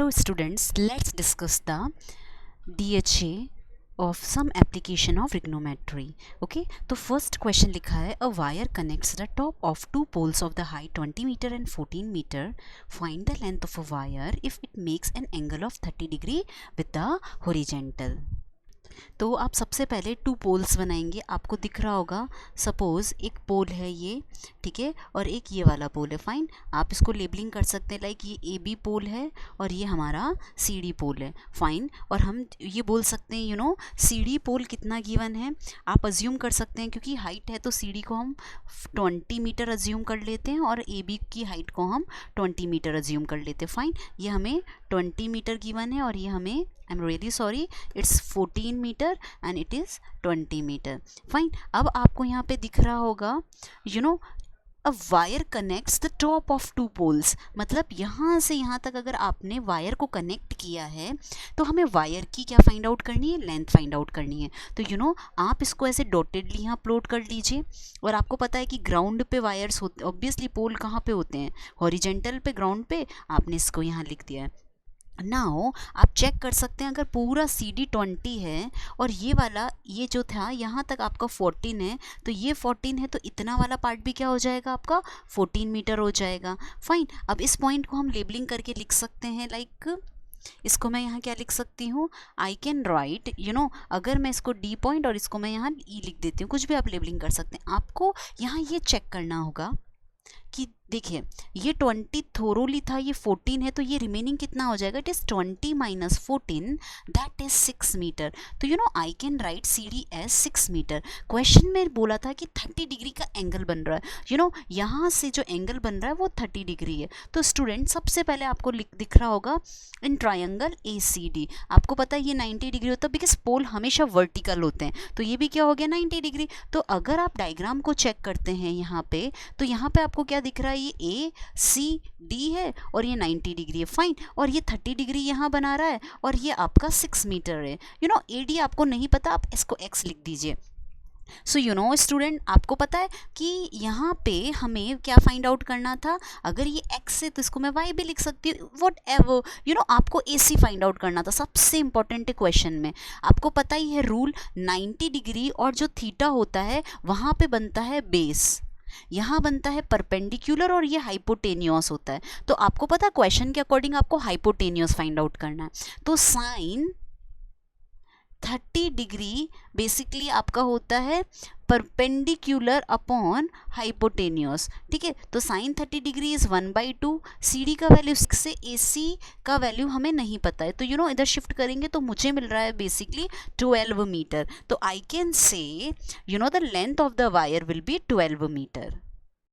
Hello students, let's discuss the DHA of some application of trigonometry. Okay, तो first question लिखा है a wire connects the top of two poles of the height 20 meter and 14 meter. Find the length of a wire if it makes an angle of 30 degree with the horizontal. तो आप सबसे पहले two poles बनाएंगे. आपको दिख रहा होगा, suppose एक पोल है ये, ठीक है, और एक ये वाला पोल है. फाइन, आप इसको लेबलिंग कर सकते हैं लाइक ये ए बी पोल है और ये हमारा सी डी पोल है. फाइन, और हम ये बोल सकते हैं सी डी पोल कितना गिवन है आप अज्यूम कर सकते हैं, क्योंकि हाइट है तो सी डी को हम 20 मीटर अज्यूम कर लेते हैं और ए बी की हाइट को हम 20 मीटर अज्यूम कर लेते हैं. फाइन, ये हमें 20 मीटर गिवन है और ये हमें I'm really sorry, it's 14 metre and it is 20 metre. Fine, अब आपको यहाँ पे दिख रहा होगा a wire connects the top of two poles. मतलब यहाँ से यहाँ तक अगर आपने वायर को कनेक्ट किया है तो हमें वायर की क्या फाइंड आउट करनी है, लेंथ फाइंड आउट करनी है. तो आप इसको ऐसे डॉटेडली यहाँ प्लॉट कर लीजिए. और आपको पता है कि ग्राउंड पे वायर्स होते, ऑब्वियसली पोल कहाँ पे होते हैं, हॉरिजेंटल पे, ग्राउंड पे. आपने इसको यहाँ लिख दिया है. नाउ आप चेक कर सकते हैं, अगर पूरा सी डी 20 है और ये वाला ये जो था यहाँ तक आपका 14 है, तो ये 14 है तो इतना वाला पार्ट भी क्या हो जाएगा, आपका 14 मीटर हो जाएगा. फाइन, अब इस पॉइंट को हम लेबलिंग करके लिख सकते हैं. लाइक इसको मैं यहाँ क्या लिख सकती हूँ, आई कैन राइट अगर मैं इसको डी पॉइंट और इसको मैं यहाँ ई लिख देती हूँ, कुछ भी आप लेबलिंग कर सकते हैं. आपको यहाँ ये चेक करना होगा कि देखिए ये 20 थोरोली था, ये 14 है, तो ये रिमेनिंग कितना हो जाएगा, it is 20 minus 14, that is 6 metre. तो I can write C D as 6 metre. Question में बोला था कि 30 डिग्री का एंगल बन रहा है. यहाँ से जो एंगल बन रहा है वो 30 डिग्री है. तो स्टूडेंट सबसे पहले आपको दिख रहा होगा in triangle A C D, आपको पता है ये 90 डिग्री होता है बिकॉज पोल हमेशा वर्टिकल होते हैं, तो ये भी क्या हो गया 90 डिग्री. तो अगर आप डायग्राम को चेक करते हैं यहाँ पे, तो यहाँ पे आपको क्या दिख रहा है, ये ए सी डी है और ये 90 डिग्री है. फाइन, और ये 30 डिग्री यहाँ बना रहा है और ये आपका 6 मीटर है. ए डी आपको नहीं पता, आप इसको एक्स लिख दीजिए. सो स्टूडेंट, आपको पता है कि यहाँ पे हमें क्या फाइंड आउट करना था. अगर ये x है तो इसको मैं y भी लिख सकती हूँ, वट एवर. आपको AC फाइंड आउट करना था. सबसे इंपॉर्टेंट है क्वेश्चन में, आपको पता ही है रूल, 90 डिग्री और जो थीटा होता है वहाँ पे बनता है बेस, यहाँ बनता है परपेंडिकुलर और ये हाइपोटेनियस होता है. तो आपको पता है क्वेश्चन के अकॉर्डिंग आपको हाइपोटेनियस फाइंड आउट करना है. तो साइन 30 डिग्री बेसिकली आपका होता है परपेंडिकुलर अपॉन हाइपोटेनियस. ठीक है, तो sine 30 degree is 1/2. C D का वैल्यू 6 से ए सी का वैल्यू हमें नहीं पता है, तो इधर शिफ्ट करेंगे तो मुझे मिल रहा है बेसिकली 12 मीटर. तो I can say the length of the wire will be 12 metre.